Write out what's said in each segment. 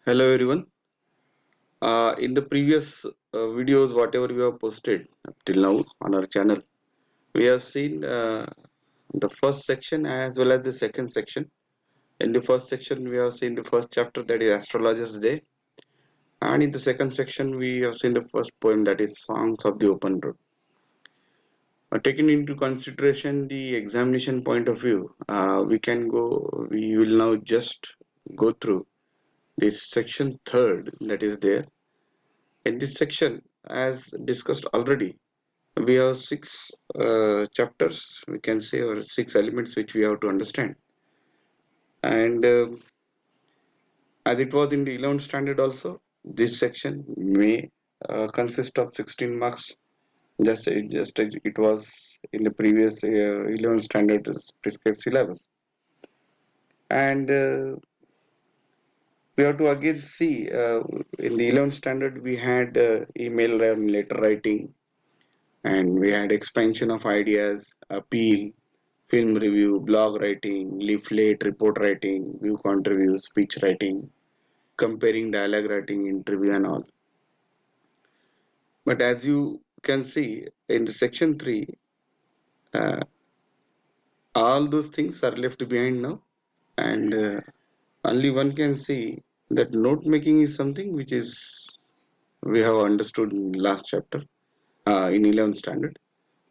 Hello everyone. In the previous videos, whatever we have posted up till now on our channel, we have seen the first section as well as the second section. In the first section, we have seen the first chapter, that is Astrologer's Day, and in the second section, we have seen the first poem, that is Songs of the Open Road. Taking into consideration the examination point of view, we will now just go through this section third, that is there. In this section, as discussed already, we have six chapters, we can say, or six elements which we have to understand. And as it was in the 11th standard also, this section may consist of 16 marks, just as it was in the previous 11th standard prescribed syllabus. And we have to again see in the 11th standard we had email and letter writing, and we had expansion of ideas, appeal, film review, blog writing, leaflet, report writing, view interview, speech writing, comparing dialogue writing, interview and all. But as you can see in the section 3, uh, all those things are left behind now, and only one can see that note making is something which is we have understood in last chapter in 11th standard.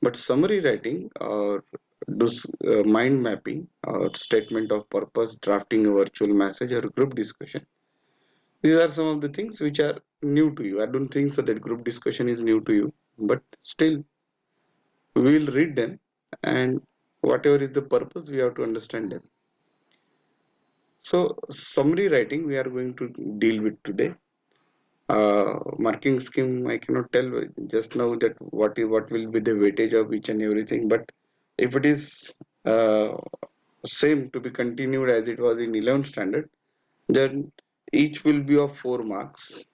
But summary writing or mind mapping or statement of purpose, drafting a virtual message or group discussion, these are some of the things which are new to you. I don't think so that group discussion is new to you, but still we will read them, and whatever is the purpose, we have to understand them. So summary writing we are going to deal with today. Marking scheme I cannot tell just now that what will be the weightage of each and everything, but if it is uh, same to be continued as it was in 11th standard, then each will be of 4 marks,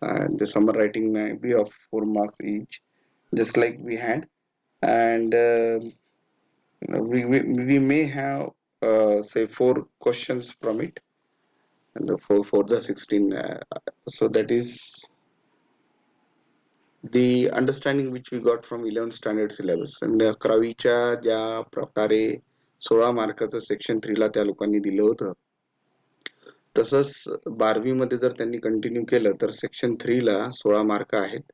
and the summer writing may be of 4 marks each, just like we had. And we may have say 4 questions from it, and for the 16, so that is the understanding which we got from 11th standard syllabus. आणि 11वीच्या ज्या प्रकारे 16 मार्काचं section 3 ला त्या लोकांनी दिलं होतं, तसंच 12वी मध्ये जर त्यांनी कंटिन्यू केलं तर सेक्शन 3 ला 16 मार्क आहेत,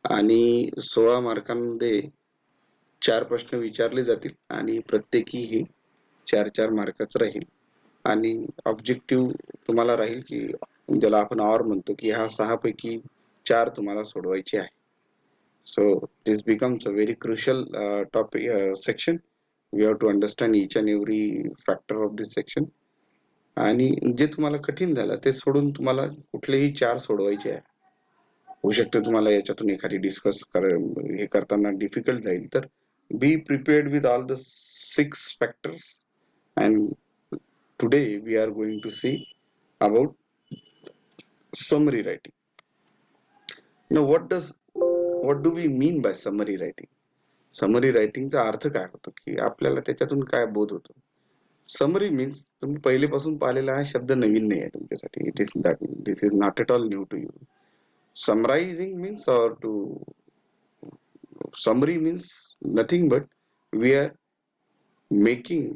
आणि 16 मार्कांमध्ये 4 प्रश्न विचारले जातील आणि प्रत्येकी हे 4-4 मार्काचं राहील. आणि ऑब्जेक्टिव्ह तुम्हाला राहील की ज्याला आपण ऑर म्हणतो की ह्या 6 पैकी 4 तुम्हाला सोडवायचे आहे. So this becomes a very crucial topic section. We have to understand each and every factor of this section. आणि जे तुम्हाला कठीण झालं ते सोडून तुम्हाला कुठलेही 4 सोडवायचे आहे. होऊ शकते तुम्हाला याच्यातून एखादी हे करताना डिफिकल्ट जाईल, तर B prepared with all the 6 factors. And today we are going to see about summary writing. Now what do we mean by summary writing? Summary रायटिंगचा अर्थ काय होतो, की आपल्याला त्याच्यातून काय बोध होतो? समरी मीन्स तुम्ही पहिलेपासून पाहिलेला हा शब्द नवीन नाही आहे तुमच्यासाठी. This is not at all new to you. Summarising means और to summary means nothing but we are making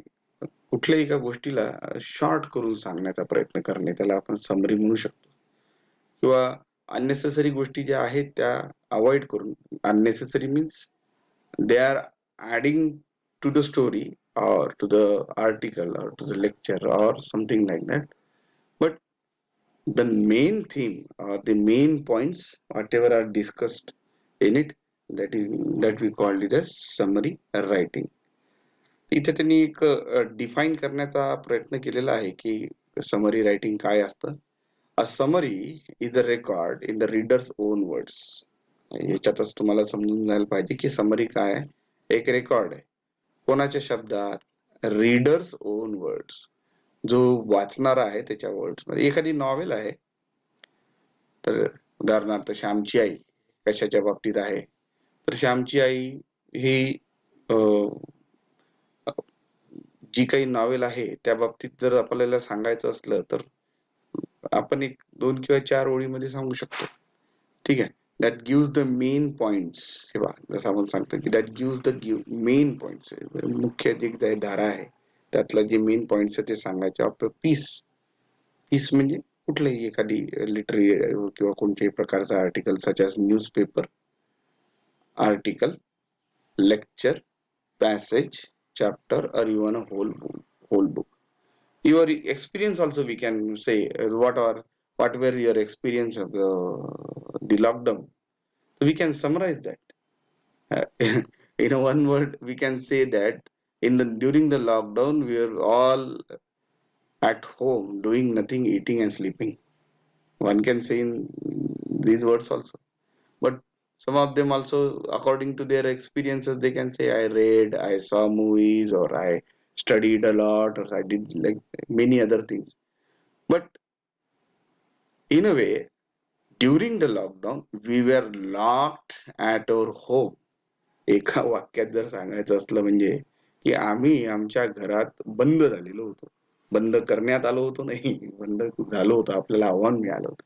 कुठल्याही एका गोष्टीला शॉर्ट करून सांगण्याचा प्रयत्न करणे, त्याला आपण समरी म्हणू शकतो. किंवा अननेसेसरी गोष्टी ज्या आहेत त्या अवॉइड करून, unnecessary means they are adding to the story or to the article or to the lecture or something like that, but the main theme or the main points whatever are discussed in it, that we call it as summary writing. इथे त्यांनी एक define करण्याचा प्रयत्न केलेला आहे की summary writing काय असतं. A summary is a record in the reader's own words. याच्यातच तुम्हाला समजून जायला पाहिजे की समरी काय आहे. एक रेकॉर्ड आहे कोणाच्या शब्दात, रीडर्स ओन वर्ड्स, जो वाचणारा आहे त्याच्या वर्ड्स मध्ये. एखादी नॉवेल आहे तर उदाहरणार्थ श्यामची आई कशाच्या बाबतीत आहे, तर श्यामची आई ही जी काही नॉवेल आहे त्या बाबतीत जर आपल्याला सांगायचं असलं तर आपण एक 2 किंवा 4 ओळीमध्ये सांगू शकतो. ठीक आहे. That gives the main points. हे पहा, जसं आपण सांगतो की that gives the main points. मुख्य जे धारा आहे त्यातलं जे मेन पॉइंट्स आहे ते सांगायचे. Of peace. पीस म्हणजे कुठलंही एखादी लिटररी किंवा कोणत्याही प्रकारचा article such as newspaper, article, lecture, passage, chapter, or even a whole book. Your experience also, we can say, what were your experience of the lockdown. We can summarize that. In one word, we can say that during the lockdown, we are all at home doing nothing, eating and sleeping. One can say in these words also. But some of them also, according to their experiences, they can say, I read, I saw movies, or I studied a lot, or I did like many other things. But in a way, during the lockdown, we were locked at our home. एका वाक्यात जर सांगायचं असलं म्हणजे की आम्ही आमच्या घरात बंद झालेलो होतो. बंद करण्यात आलो होतो नाही, बंद झालो होतो. आपल्याला आव्हान मिळालं होतं.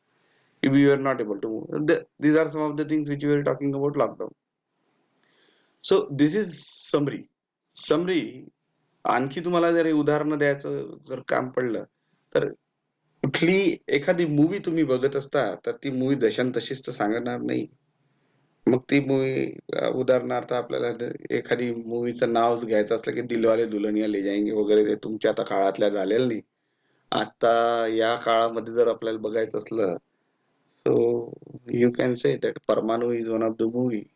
We were not able to move. These are some of the things which we were talking about lockdown. So this is summary. Summary. आणखी तुम्हाला जर उदाहरणं द्यायचं जर काम पडलं तर कुठली एखादी मूवी तुम्ही बघत असता तर ती मूवी जशान तशीच तर सांगणार नाही. मग ती मूवी उदाहरणार्थ आपल्याला एखादी मूवीचं नावच घ्यायचं असलं की दिलवाले दुल्हनिया ले जाएंगे वगैरे ते तुमच्या आता काळातल्या झालेलं नाही. आता या काळामध्ये जर आपल्याला बघायचं असलं so you can say that Parmanu is one of the movie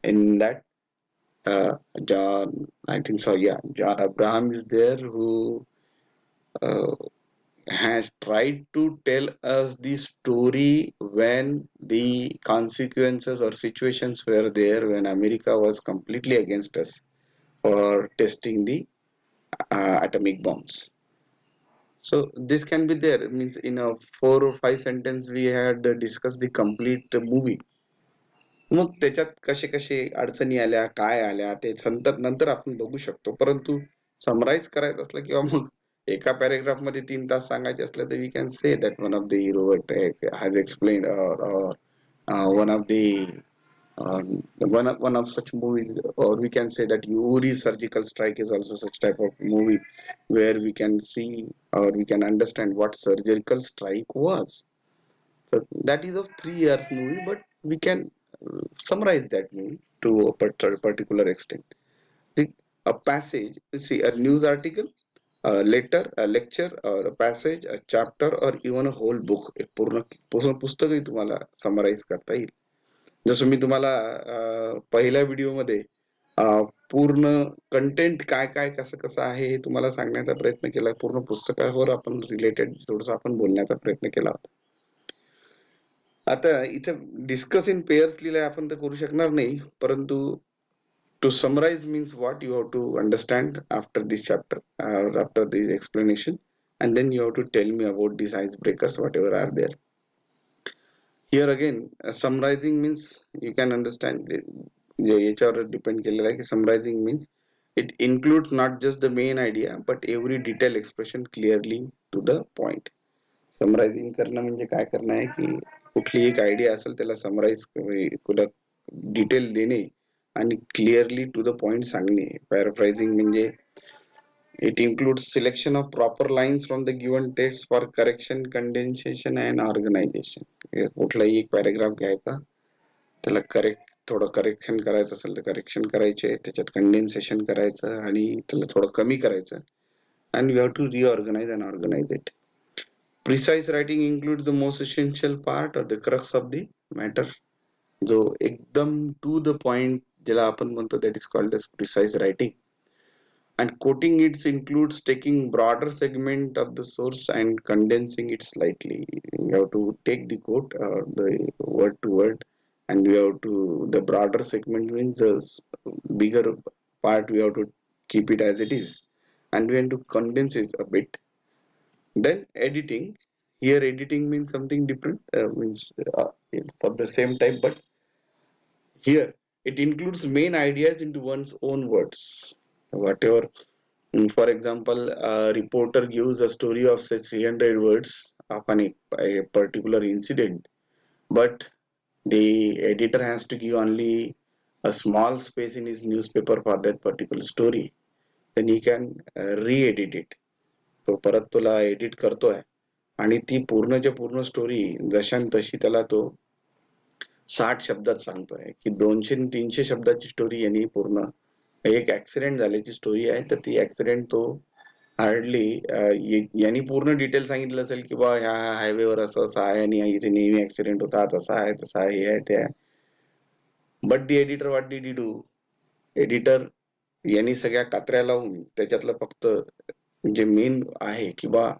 in that uh, John I think so yeah John Abraham is there who uh, has tried to tell us the story when the consequences or situations were there when America was completely against us for testing the atomic bombs. So this can be there. It means in a 4 or 5 sentence we had discussed the complete movie. मग त्याच्यात कसे कसे अडचणी आल्या, काय आल्या ते नंतर आपण बघू शकतो. परंतु समराईज करायचं असलं किंवा मग एका पॅराग्राफ मध्ये 3 तास सांगायचे असलं तर we can say that one of the hero has explained or one of the one of such movies, or we can say that Yuri Surgical Strike is also such type of movie where we can see or we can understand what surgical strike was. So that is of 3 years movie, but we can summarize that movie to a particular extent. The, a passage, see a news article, a letter, a lecture, or a passage, a chapter, or even a whole book. एक पूर्ण पुस्तकही तुम्हाला summarize करता येईल. जसं मी तुम्हाला पहिल्या व्हिडिओमध्ये पूर्ण कंटेंट काय काय कसं कसं आहे हे तुम्हाला सांगण्याचा प्रयत्न केला. पूर्ण पुस्तकावर आपण रिलेटेड थोडंसं आपण बोलण्याचा प्रयत्न केला होता. आता इथं डिस्कस इन पेअर्स लिहिलंय आपण तर करू शकणार नाही, परंतु to summarize means what you have to understand after this chapter or after this explanation, and then you have to tell me about these icebreakers whatever are there. Here again summarizing means you can understand याच्यावर depend केलेलं आहे की summarizing means it includes not just the main idea but every detail expression clearly to the point. समरायझिंग करणं म्हणजे काय करणं आहे की कुठली एक आयडिया असेल त्याला समराईज कुठं डिटेल देणे आणि क्लिअरली टू द पॉइंट सांगणे. पॅराफ्रायझिंग म्हणजे it includes selection of proper lines from the given text for correction, condensation and organization. कुठलाही एक पॅराग्राफ घ्यायचा, त्याला थोडं करेक्शन करायचं असेल तर करेक्शन करायचे, त्याच्यात कंडेन्सेशन करायचं आणि त्याला थोडं कमी करायचं, and we have to reorganize and organize it. Precise writing includes the most essential part or the crux of the matter. जो एकदम टू द पॉइंट ज्याला आपण म्हणतो that is called as precise writing. And quoting it includes taking broader segment of the source and condensing it slightly. You have to take the quote or the word to word, and we have to the broader segment means the bigger part we have to keep it as it is, and we have to condense it a bit. Then editing. Here editing means something different. Means it's of the same type, but here it includes main ideas into one's own words. Whatever, for example, a reporter gives a story of say 300 words. upon a particular incident, but the editor has to give only a small space in his newspaper for that particular story, then he can re-edit it. तो परत तुला edit करतोय आणि ती पूर्णच्या पूर्ण story Jashan तशी त्याला तो 60 शब्दात सांगतोय की 200-300 शब्दाची स्टोरी यांनी पूर्ण एक ऍक्सिडेंट झाल्याची स्टोरी आहे, तर ती ऍक्सिडेंट तो हार्डली यांनी पूर्ण डिटेल सांगितलं असेल की बा ह्या हायवेवर असं असं आहे आणि इथे नेहमी ऍक्सिडेंट होतात, असं आहे तसं आहे, हे आहे ते आहे. But the editor what did he do? Editor यांनी सगळ्या कात्र्या लावून त्याच्यातलं फक्त जे मेन आहे की बा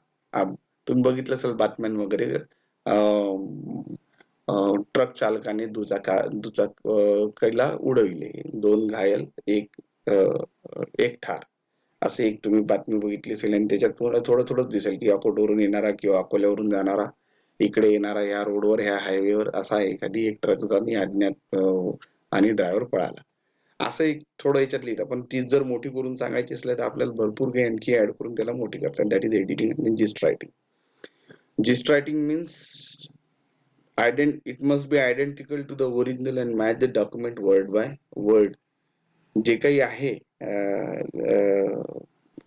तुम्ही बघितलं असेल बातम्यान वगैरे, ट्रक चालकाने दुचाकीला उडविले, 2 घायल, एक ठार, असे एक तुम्ही बातमी बघितली असेल. आणि त्याच्यात थोडं थोडंच दिसेल की अकोटवरून येणारा किंवा अकोल्यावरून जाणारा इकडे येणारा या रोडवर ह्या हायवेवर असा एखादी एक ट्रक जाऊन अज्ञात आणि ड्रायव्हर पळाला, असं एक थोडं याच्यात लिहितं. पण तीच जर मोठी करून सांगायची असल्या तर आपल्याला भरपूर काही आणखी ऍड करून त्याला मोठी करतात. दॅट इज एडिटिंग आणि gist writing. Gist writing means it must be identical to the original and match the document word by word. जे काही आहे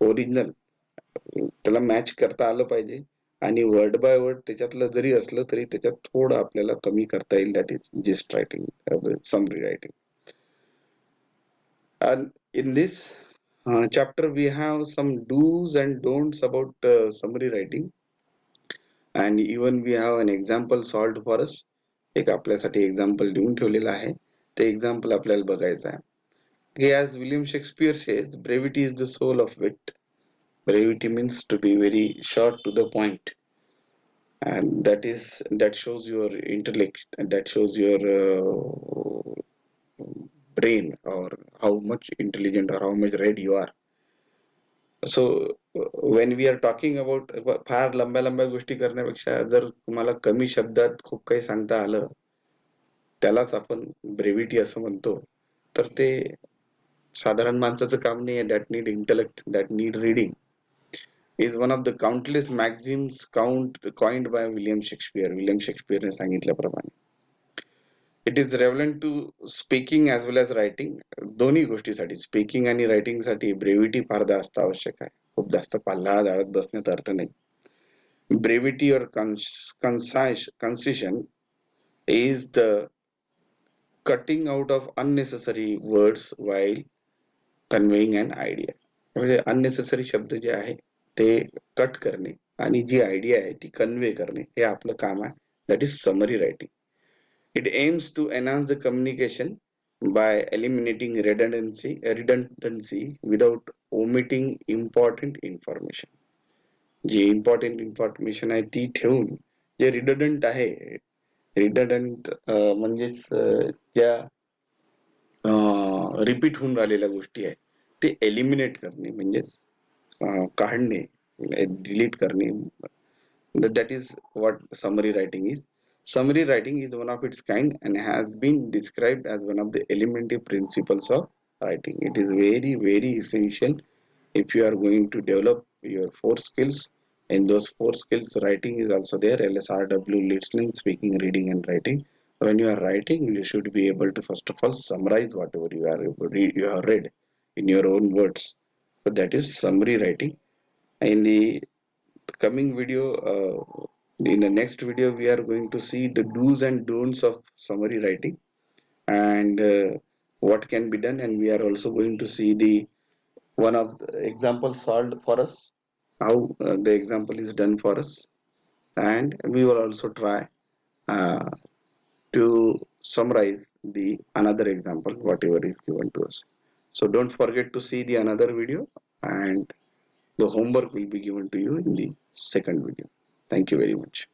ओरिजिनल त्याला मॅच करता आलं पाहिजे आणि वर्ड बाय वर्ड त्याच्यातलं जरी असलं तरी त्याच्यात थोडं आपल्याला कमी करता येईल. That is gist writing, summary writing. And in this chapter we have some do's and don'ts about summary writing, and even we have an example solved for us. एक आपल्यासाठी एक्झाम्पल देऊन ठेवलेलं आहे, ते एक्झाम्पल आपल्याला बघायचं आहे. As William Shakespeare says, brevity is the soul of wit. Brevity means to be very short to the point, and that shows your intellect, and that shows your brain, or how much intelligent or how much read you are. So when we are talking about फार लंब्या लंब्या गोष्टी करण्यापेक्षा जर तुम्हाला कमी शब्दात खूप काही सांगता आलं, त्यालाच आपण ब्रेव्हिटी असं म्हणतो. तर ते साधारण माणसाचं काम नाही आहे. That need intellect, that need reading is one of the countless maxims coined by William Shakespeare. William शेक्सपियरने सांगितल्याप्रमाणे it is relevant to speaking as well as writing. दोन्ही गोष्टीसाठी, स्पीकिंग आणि रायटिंग साठी ब्रेव्हिटी फार जास्त आवश्यक आहे. खूप जास्त पाल्हाळा जाळत बसण्यात अर्थ नाही. ब्रेव्हिटी और concision is the cutting out of unnecessary words while conveying an idea. म्हणजे अननेसेसरी शब्द जे आहे ते कट करणे आणि जी आयडिया आहे ती कन्वे करणे, हे आपलं काम आहे. That is summary writing. It aims to enhance the communication by eliminating redundancy without omitting important information. जी इम्पॉर्टंट इन्फॉर्मेशन आहे ती ठेवून जे रिडंडंट आहे, रिडंडंट म्हणजेच ज्या रिपीट होऊन राहिलेल्या गोष्टी आहेत ते एलिमिनेट करणे, म्हणजेच काढणे, डिलीट करणे. That is what summary writing is. Summary writing is one of its kind and has been described as one of the elementary principles of writing. It is very, very essential if you are going to develop your 4 skills. In those 4 skills, writing is also there: LSRW, listening, speaking, reading, and writing. When you are writing, you should be able to first of all summarize whatever you have read in your own words. So that is summary writing. In the coming video, in the next video we are going to see the do's and don'ts of summary writing, and what can be done, and we are also going to see the one of the examples solved for us, how the example is done for us, and we will also try uh, to summarize the another example whatever is given to us. So don't forget to see the another video, and the homework will be given to you in the second video. Thank you very much.